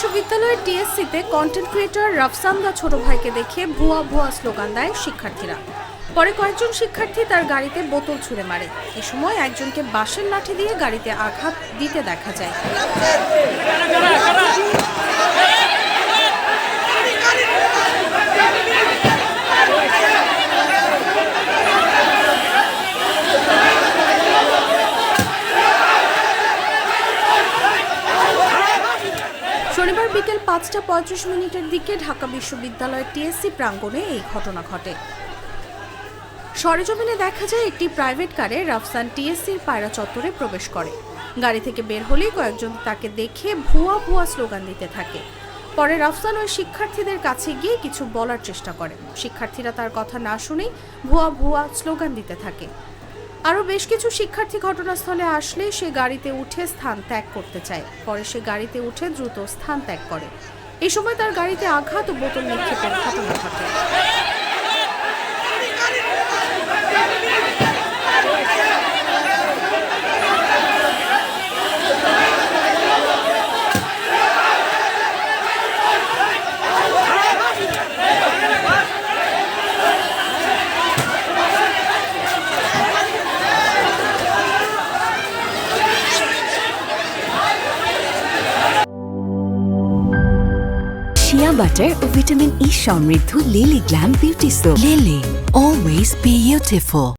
বিশ্ববিদ্যালয়ের টিএসসিতে content creator রাফসান্দা ছোট ভাইকে দেখে ভুয়া স্লোগান দেয় শিক্ষার্থীরা। পরে কয়েকজন শিক্ষার্থী তার গাড়িতে বোতল ছুঁড়ে মারে। এ সময় একজনকে বাঁশের লাঠি দিয়ে গাড়িতে আঘাত দিতে দেখা যায়। শনিবার বিকেল ৫টা ৩৫ দিকে ঢাকা বিশ্ববিদ্যালয়ের টিএসসি প্রাঙ্গণে এই ঘটনা ঘটে। সরেজমিনে দেখা যায় একটি প্রাইভেট কারে রাফসান টিএসসির পায়রা চত্বরে প্রবেশ করে। গাড়ি থেকে বের হলেই কয়েকজন তাকে দেখে ভুয়া স্লোগান দিতে থাকে। পরে রাফসান ওই শিক্ষার্থীদের কাছে গিয়ে কিছু বলার চেষ্টা করে। শিক্ষার্থীরা তার কথা না শুনেই ভুয়া স্লোগান দিতে থাকে। আরও বেশ কিছু শিক্ষার্থী ঘটনাস্থলে আসলে সে গাড়িতে উঠে স্থান ত্যাগ করতে চায়। পরে সে গাড়িতে উঠে দ্রুত স্থান ত্যাগ করে। এই সময় তার গাড়িতে আঘাত ও বোতল নিক্ষেপের ঘটনা ঘটে। শিয়া বাটার ও ভিটামিন ই সমৃদ্ধ lily glam beauty soap. Lily, always beautiful.